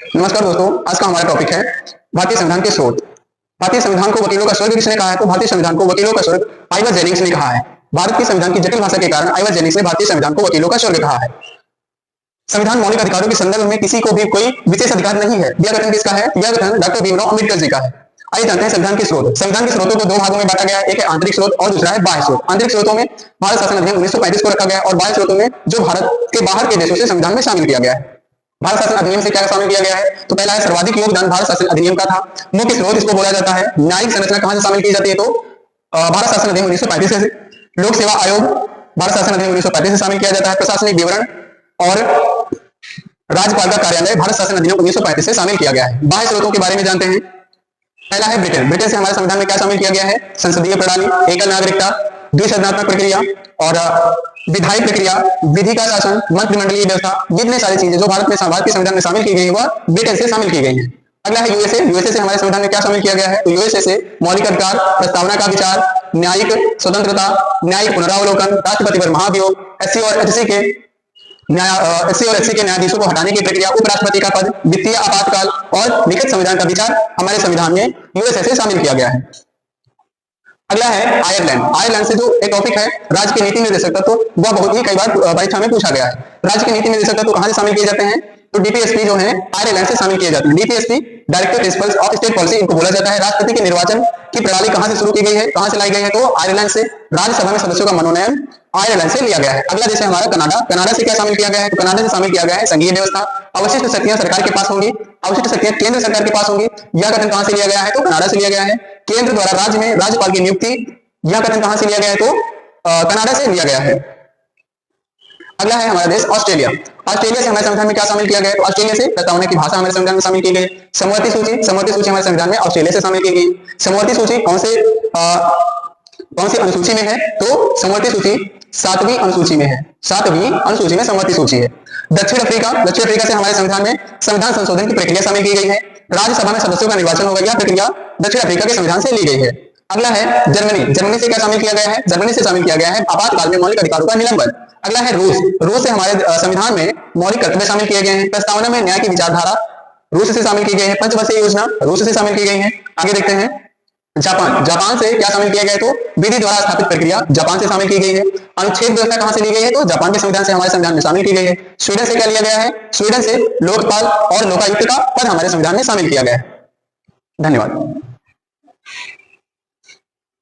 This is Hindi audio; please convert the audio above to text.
नमस्कार दोस्तों, आज का हमारा टॉपिक है भारतीय संविधान के स्रोत। भारतीय संविधान को वकीलों का स्वर्ग किसने कहा है? तो भारतीय संविधान को वकीलों का स्वर्ग आइवर जेनिंग्स ने कहा है। भारत के संविधान की जटिल भाषा के कारण आइवर जेनिंग्स ने भारतीय संविधान को वकीलों का स्वर्ग कहा है। संविधान मौलिक अधिकारों के संदर्भ में किसी को भी कोई विशेष अधिकार नहीं है। यह गठन किसका है? यह गठन डॉक्टर भीमराव अम्बेडकर जी का है। आइए जानते हैं संविधान के स्रोत। संविधान के स्रोतों को दो भागों में बांटा गया है, एक है आंतरिक स्रोत और दूसरा है बाह्य स्रोत। आंतरिक स्रोतों में भारत शासन अधिनियम 1935 को रखा गया है और बाह्य स्रोतों में जो भारत के बाहर के देशों से संविधान में शामिल किया गया है। भारत शासन अधिनियम से क्या शामिल किया गया है? तो पहला है सर्वाधिक योगदान भारत शासन अधिनियम का था। मुख्य स्रोत इसको बोला जाता है। न्यायिक संरचना कहां से शामिल की जाती है? तो भारत शासन अधिनियम 1935 से। लोक सेवा आयोग भारत शासन अधिनियम 1935 से शामिल किया जाता है। प्रशासनिक विवरण और राज्यपाल का कार्यालय भारत शासन अधिनियम 1935 से शामिल किया गया है। बाह्य स्रोतों के बारे में जानते हैं। पहला है ब्रिटेन। ब्रिटेन से हमारे संविधान में क्या शामिल किया गया है? संसदीय प्रणाली, एकल नागरिकता, द्विसदनात्मक प्रक्रिया और विधायी प्रक्रिया, विधि का शासन, मंत्रिमंडलीय व्यवस्था, जितने सारी चीजें जो भारत के संविधान में शामिल की गई है वह ब्रिटेन से शामिल की गई है। अगला है यूएसए। यूएसए से हमारे संविधान में क्या शामिल किया गया है? तो यूएसए से मौलिक अधिकार, प्रस्तावना का विचार, न्यायिक स्वतंत्रता, न्यायिक पुनरावलोकन, राष्ट्रपति पर महाभियोग, एससी और एचसी के न्यायाधीशों को हटाने की प्रक्रिया, उपराष्ट्रपति का पद, वित्तीय आपातकाल और लिखित संविधान का विचार हमारे संविधान में यूएसए से शामिल किया गया है। अगला है आयरलैंड। आयरलैंड से जो एक टॉपिक है राज्य के नीति निर्देशक तत्व, वह बहुत ही कई बार परीक्षा में पूछा गया है। राज्य के नीति निर्देशक तत्व कहां से शामिल किए जाते हैं? तो डीपीएसपी जो है आयरलैंड से शामिल किए जाते हैं। DPSP directive principles of state policy इनको बोला जाता है। राष्ट्रपति के निर्वाचन की प्रणाली कहां से शुरू की गई है, कहां से लाई गई है? तो आयरलैंड से। राज्यसभा में सदस्यों का मनोनयन आयरलैंड से लिया गया है। अगला देश है हमारा कनाडा। कनाडा से क्या शामिल किया गया है? तो कनाडा से शामिल किया गया है संघीय व्यवस्था। अवशिष्ट शक्तियां सरकार के पास होंगी, अवशिष्ट शक्तियां केंद्र सरकार के पास होंगी। यह कथन कहां से लिया गया है? तो कनाडा से लिया गया है। केंद्र द्वारा राज्य में राज्यपाल की नियुक्ति, यह कथन कहां से लिया गया है? तो कनाडा से लिया गया है। अगला है हमारा देश ऑस्ट्रेलिया। ऑस्ट्रेलिया से हमारे संविधान में क्या शामिल किया गया है? ऑस्ट्रेलिया से प्रस्तावना की भाषा हमारे संविधान में शामिल की गई। समवर्ती सूची, समवर्ती सूची हमारे संविधान में ऑस्ट्रेलिया से शामिल की गई। समवर्ती सूची कौन सी अनुसूची में है? तो समवर्ती सूची 7वीं अनुसूची में है। 7वीं अनुसूची में समवर्ती सूची है। दक्षिण अफ्रीका। दक्षिण अफ्रीका से हमारे संविधान में संविधान संशोधन की प्रक्रिया शामिल की गई है। राज्यसभा में सदस्यों का निर्वाचन होगा। यह प्रक्रिया दक्षिण अफ्रीका के संविधान से ली गई है। अगला है जर्मनी। जर्मनी से क्या शामिल किया गया है? जर्मनी से शामिल किया गया है आपातकाल में मौलिक अधिकारों का निलंबन। अगला है रूस। रूस से हमारे संविधान में मौलिक कर्तव्य शामिल किए गए हैं। प्रस्तावना में न्याय की विचारधारा रूस से शामिल की गई है। पंचवर्षीय योजना रूस से शामिल की गई है। आगे देखते हैं जापान। जापान से क्या शामिल किया गया है? तो विधि द्वारा स्थापित प्रक्रिया जापान से शामिल की गई है। अनुच्छेद व्यवस्था कहां से ली गई है? तो जापान के संविधान से हमारे संविधान में शामिल की गई है। स्वीडन से क्या लिया गया है? स्वीडन से लोकपाल और लोकायुक्त का पद हमारे संविधान में शामिल किया गया है। धन्यवाद।